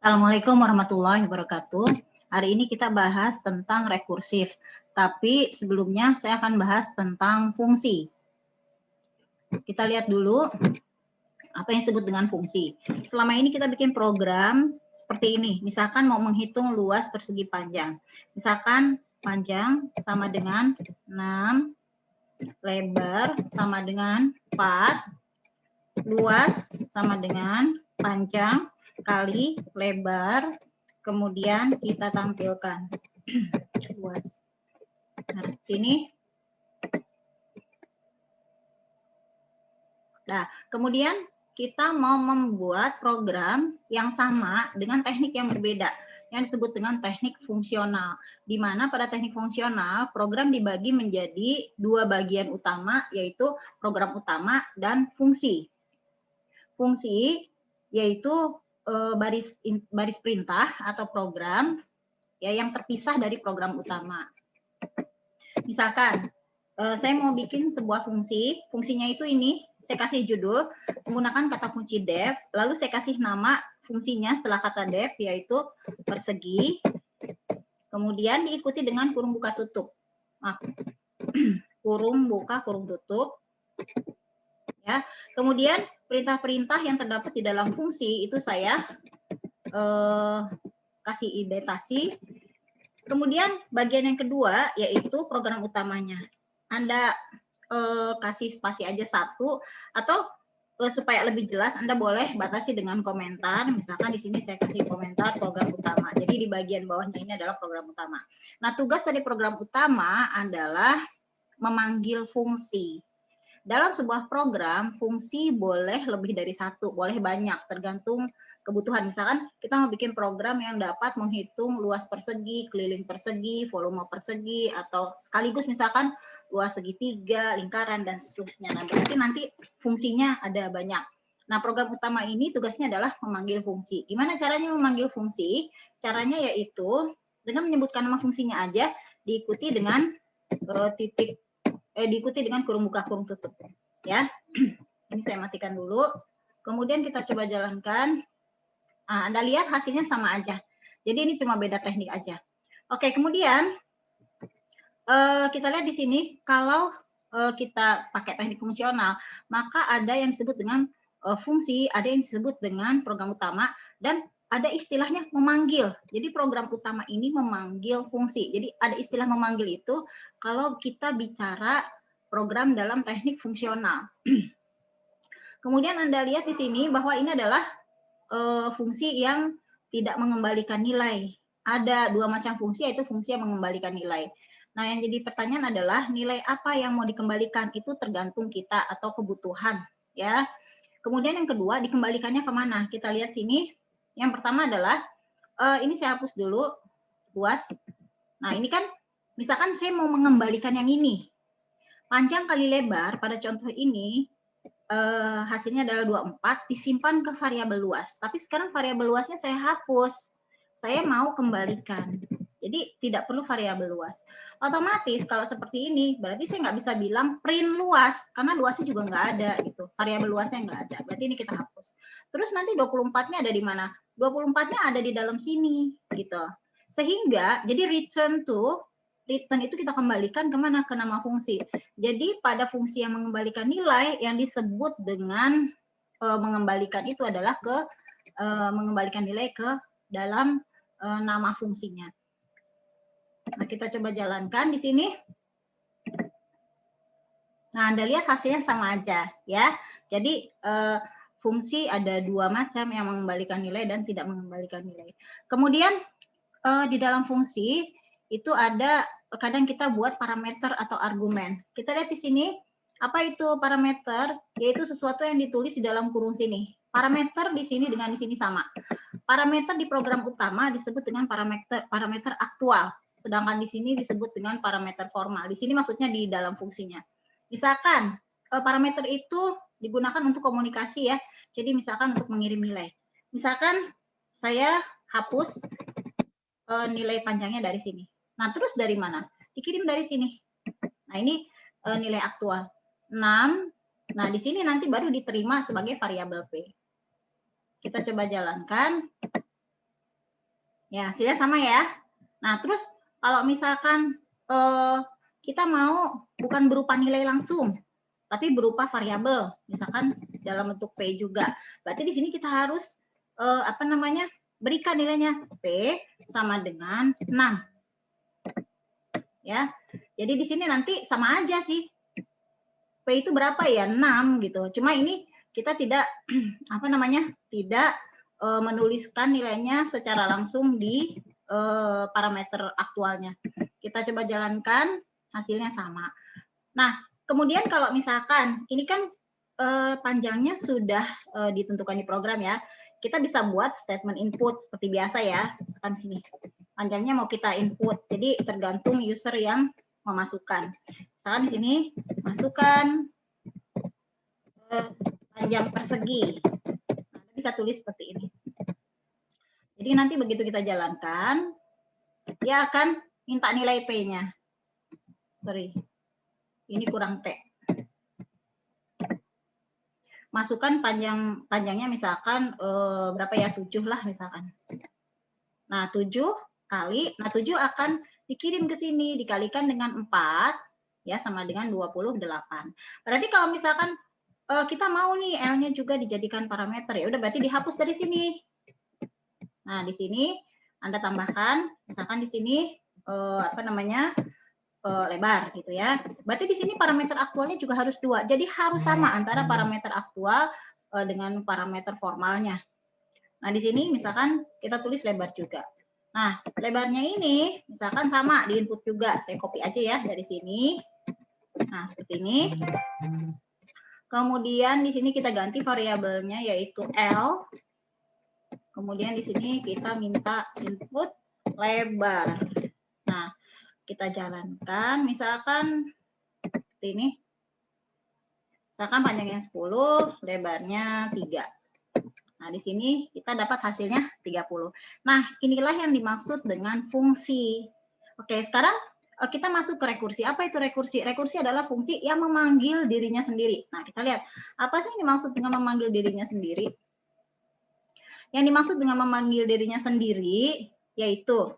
Assalamualaikum warahmatullahi wabarakatuh. Hari ini kita bahas tentang rekursif. Tapi sebelumnya saya akan bahas tentang fungsi. Kita lihat dulu apa yang disebut dengan fungsi. Selama ini kita bikin program seperti ini. Misalkan mau menghitung luas persegi panjang. Misalkan panjang sama dengan 6, lebar sama dengan 4, luas sama dengan panjang kali lebar, kemudian kita tampilkan luas. Nah, sini. Nah, kemudian kita mau membuat program yang sama dengan teknik yang berbeda, yang disebut dengan teknik fungsional. Di mana pada teknik fungsional, program dibagi menjadi dua bagian utama, yaitu program utama dan fungsi. Fungsi yaitu baris perintah atau program ya yang terpisah dari program utama. Misalkan saya mau bikin sebuah fungsi, fungsinya itu ini, saya kasih judul menggunakan kata kunci def, lalu saya kasih nama fungsinya setelah kata def yaitu persegi, kemudian diikuti dengan kurung buka tutup. Maaf. Kurung buka kurung tutup. Ya. Kemudian perintah-perintah yang terdapat di dalam fungsi itu saya kasih indentasi. Kemudian bagian yang kedua yaitu program utamanya. Anda kasih spasi aja satu, atau supaya lebih jelas Anda boleh batasi dengan komentar. Misalkan di sini saya kasih komentar program utama. Jadi di bagian bawahnya ini adalah program utama. Nah, tugas dari program utama adalah memanggil fungsi. Dalam sebuah program, fungsi boleh lebih dari satu, boleh banyak, tergantung kebutuhan. Misalkan kita mau bikin program yang dapat menghitung luas persegi, keliling persegi, volume persegi, atau sekaligus misalkan luas segitiga, lingkaran, dan seterusnya. Nah, berarti nanti fungsinya ada banyak. Nah, program utama ini tugasnya adalah memanggil fungsi. Gimana caranya memanggil fungsi? Caranya yaitu dengan menyebutkan nama fungsinya aja, diikuti dengan diikuti dengan kurung buka kurung tutup ya. Ini saya matikan dulu, kemudian kita coba jalankan. Nah, Anda lihat hasilnya sama aja, jadi ini cuma beda teknik aja. Oke, kemudian kita lihat di sini kalau kita pakai teknik fungsional, maka ada yang disebut dengan fungsi, ada yang disebut dengan program utama, dan ada istilahnya memanggil. Jadi program utama ini memanggil fungsi. Jadi ada istilah memanggil itu kalau kita bicara program dalam teknik fungsional. Kemudian Anda lihat di sini bahwa ini adalah fungsi yang tidak mengembalikan nilai. Ada dua macam fungsi, yaitu fungsi yang mengembalikan nilai. Nah, yang jadi pertanyaan adalah nilai apa yang mau dikembalikan, itu tergantung kita atau kebutuhan ya. Kemudian yang kedua, dikembalikannya kemana? Kita lihat sini. Yang pertama adalah, ini saya hapus dulu, luas. Nah, ini kan, misalkan saya mau mengembalikan yang ini. Panjang kali lebar, pada contoh ini, hasilnya adalah 24, disimpan ke variabel luas. Tapi sekarang variabel luasnya saya hapus. Saya mau kembalikan. Jadi tidak perlu variabel luas. Otomatis kalau seperti ini, berarti saya nggak bisa bilang print luas, karena luasnya juga nggak ada gitu. Variabel luasnya nggak ada. Berarti ini kita hapus. Terus nanti 24-nya ada di mana? 24-nya ada di dalam sini gitu. Sehingga jadi return itu kita kembalikan kemana? Ke nama fungsi. Jadi pada fungsi yang mengembalikan nilai, yang disebut dengan mengembalikan itu adalah mengembalikan nilai ke dalam nama fungsinya. Nah, kita coba jalankan di sini. Nah, Anda lihat hasilnya sama aja ya. Jadi fungsi ada dua macam, yang mengembalikan nilai dan tidak mengembalikan nilai. Kemudian di dalam fungsi itu ada, kadang kita buat parameter atau argumen. Kita lihat di sini, apa itu parameter? Yaitu sesuatu yang ditulis di dalam kurung sini. Parameter di sini dengan di sini sama. Parameter di program utama disebut dengan parameter aktual, sedangkan di sini disebut dengan parameter formal. Di sini maksudnya di dalam fungsinya. Misalkan parameter itu digunakan untuk komunikasi ya. Jadi misalkan untuk mengirim nilai. Misalkan saya hapus nilai panjangnya dari sini. Nah, terus dari mana? Dikirim dari sini. Nah, ini nilai aktual 6. Nah, di sini nanti baru diterima sebagai variabel P. Kita coba jalankan. Ya, hasilnya sama ya. Nah, terus kalau misalkan kita mau bukan berupa nilai langsung, tapi berupa variabel, misalkan dalam bentuk P juga. Berarti di sini kita harus berikan nilainya P sama dengan 6. Ya. Jadi di sini nanti sama aja sih. P itu berapa ya? 6 gitu. Cuma ini kita tidak tidak menuliskan nilainya secara langsung di parameter aktualnya. Kita coba jalankan, hasilnya sama. Nah, kemudian kalau misalkan ini kan panjangnya sudah ditentukan di program ya, kita bisa buat statement input seperti biasa ya. Misalkan sini panjangnya mau kita input, jadi tergantung user yang memasukkan. Misalkan di sini masukkan panjang persegi, nah, bisa tulis seperti ini. Jadi nanti begitu kita jalankan, dia akan minta nilai P-nya. Sorry, ini kurang T. Masukkan panjangnya misalkan berapa ya, 7 lah misalkan. Nah, 7 kali, nah 7 akan dikirim ke sini, dikalikan dengan 4, ya sama dengan 28. Berarti kalau misalkan kita mau nih L-nya juga dijadikan parameter, ya udah berarti dihapus dari sini. Nah, di sini Anda tambahkan, misalkan di sini lebar gitu ya. Berarti di sini parameter aktualnya juga harus 2. Jadi harus sama antara parameter aktual dengan parameter formalnya. Nah, di sini misalkan kita tulis lebar juga. Nah, lebarnya ini misalkan sama di input juga. Saya copy aja ya dari sini. Nah, seperti ini. Kemudian di sini kita ganti variabelnya yaitu L. Kemudian di sini kita minta input lebar. Nah, kita jalankan, misalkan seperti ini. Misalkan panjangnya 10, lebarnya 3. Nah, di sini kita dapat hasilnya 30. Nah, inilah yang dimaksud dengan fungsi. Oke, sekarang kita masuk ke rekursi. Apa itu rekursi? Rekursi adalah fungsi yang memanggil dirinya sendiri. Nah, kita lihat. Apa sih yang dimaksud dengan memanggil dirinya sendiri? Yang dimaksud dengan memanggil dirinya sendiri, yaitu,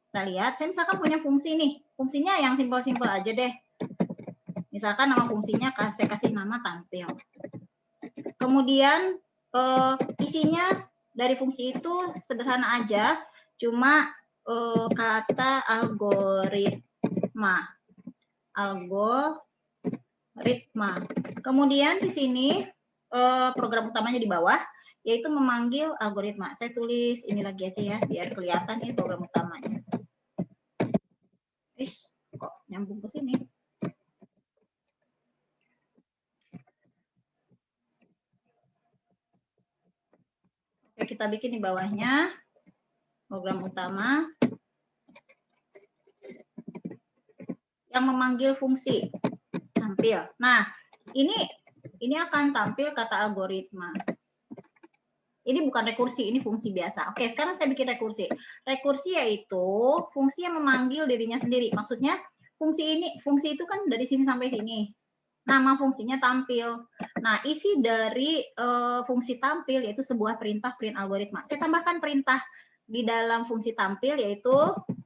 kita lihat, saya misalkan punya fungsi nih. Fungsinya yang simpel-simpel aja deh. Misalkan nama fungsinya, saya kasih nama tampil. Kemudian, isinya dari fungsi itu sederhana aja, cuma kata algoritma. Kemudian di sini program utamanya di bawah, yaitu memanggil algoritma. Saya tulis ini lagi aja ya, biar kelihatan ini program utamanya. Kok nyambung ke sini? Oke, kita bikin di bawahnya program utama yang memanggil fungsi tampil. Nah, ini akan tampil kata algoritma. Ini bukan rekursi, ini fungsi biasa. Oke, sekarang saya bikin rekursi. Rekursi yaitu fungsi yang memanggil dirinya sendiri. Maksudnya fungsi itu kan dari sini sampai sini. Nama fungsinya tampil. Nah, isi dari fungsi tampil yaitu sebuah perintah print algoritma. Saya tambahkan perintah di dalam fungsi tampil yaitu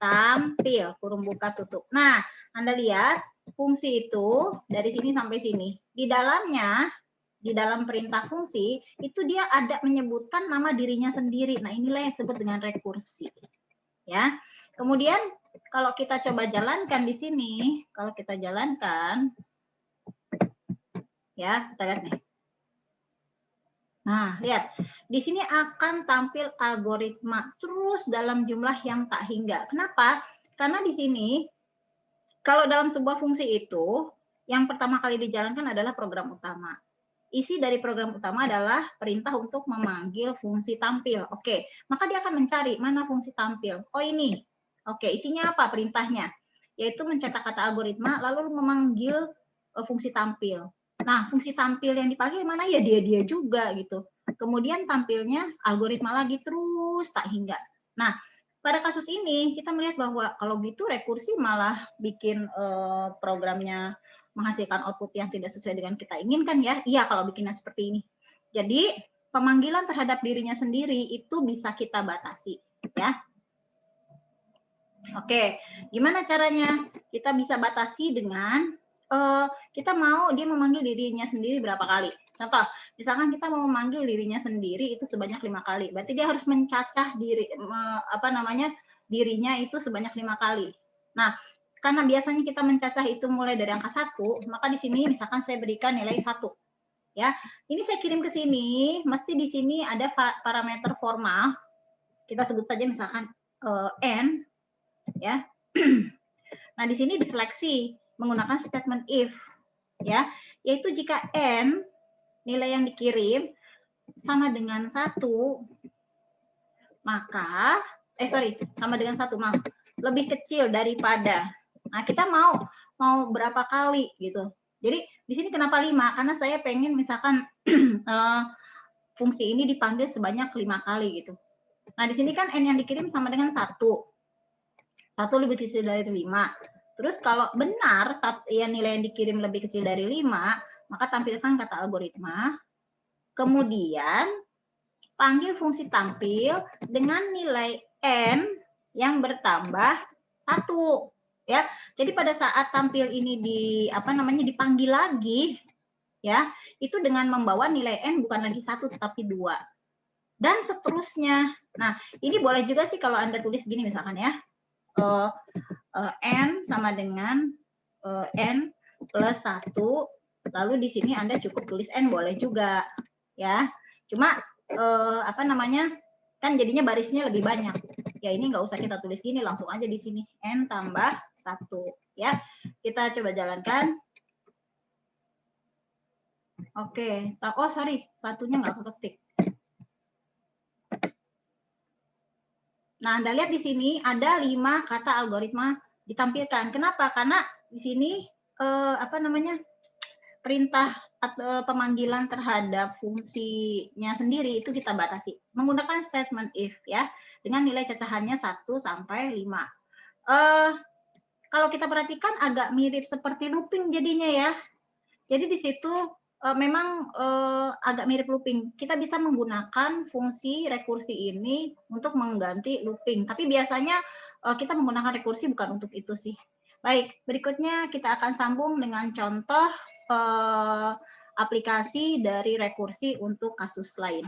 tampil, kurung buka tutup. Nah, Anda lihat fungsi itu dari sini sampai sini. Di dalamnya, di dalam perintah fungsi, itu dia ada menyebutkan nama dirinya sendiri. Nah, inilah yang disebut dengan rekursi. Ya. Kemudian, kalau kita coba jalankan di sini, kalau kita jalankan, ya, kita lihat nih. Nah, lihat. Di sini akan tampil algoritma terus dalam jumlah yang tak hingga. Kenapa? Karena di sini, kalau dalam sebuah fungsi itu, yang pertama kali dijalankan adalah program utama. Isi dari program utama adalah perintah untuk memanggil fungsi tampil. Oke, maka dia akan mencari mana fungsi tampil. Oh, ini. Oke, isinya apa perintahnya? Yaitu mencetak kata algoritma, lalu memanggil fungsi tampil. Nah, fungsi tampil yang dipanggil mana? Ya dia juga gitu. Kemudian tampilnya algoritma lagi terus tak hingga. Nah, pada kasus ini kita melihat bahwa kalau gitu rekursi malah bikin programnya menghasilkan output yang tidak sesuai dengan kita inginkan ya. Iya kalau bikinnya seperti ini. Jadi pemanggilan terhadap dirinya sendiri itu bisa kita batasi ya. Oke, gimana caranya? Kita bisa batasi dengan kita mau dia memanggil dirinya sendiri berapa kali. Contoh, misalkan kita mau memanggil dirinya sendiri itu sebanyak 5 kali. Berarti dia harus mencacah dirinya itu sebanyak 5 kali. Nah, karena biasanya kita mencacah itu mulai dari angka 1, maka di sini misalkan saya berikan nilai 1. Ya, ini saya kirim ke sini, mesti di sini ada parameter formal. Kita sebut saja misalkan n, ya. Nah, di sini diseleksi menggunakan statement if, ya, yaitu jika n nilai yang dikirim sama dengan 1, maka sama dengan 1, lebih kecil daripada. Nah, kita mau berapa kali gitu. Jadi di sini kenapa 5? Karena saya pengen misalkan fungsi ini dipanggil sebanyak 5 kali gitu. Nah, di sini kan n yang dikirim sama dengan 1. 1 lebih kecil dari 5. Terus kalau benar nilai yang dikirim lebih kecil dari 5, maka tampilkan kata algoritma. Kemudian panggil fungsi tampil dengan nilai n yang bertambah 1. Ya. Jadi pada saat tampil ini dipanggil lagi, ya, itu dengan membawa nilai n bukan lagi 1 tetapi 2. Dan seterusnya. Nah, ini boleh juga sih kalau Anda tulis gini misalkan ya. N sama dengan N plus 1, lalu di sini Anda cukup tulis N boleh juga, ya. Cuma kan jadinya barisnya lebih banyak. Ya ini nggak usah kita tulis gini, langsung aja di sini N tambah 1, ya. Kita coba jalankan. Oke, oh sorry, satunya nggak keketik. Nah, Anda lihat di sini ada 5 kata algoritma ditampilkan. Kenapa? Karena di sini perintah atau pemanggilan terhadap fungsinya sendiri itu kita batasi menggunakan statement if, ya, dengan nilai cacahannya 1 sampai 5. Kalau kita perhatikan agak mirip seperti looping jadinya ya. Jadi di situ memang agak mirip looping. Kita bisa menggunakan fungsi rekursi ini untuk mengganti looping. Tapi biasanya kita menggunakan rekursi bukan untuk itu sih. Baik, berikutnya kita akan sambung dengan contoh aplikasi dari rekursi untuk kasus lain.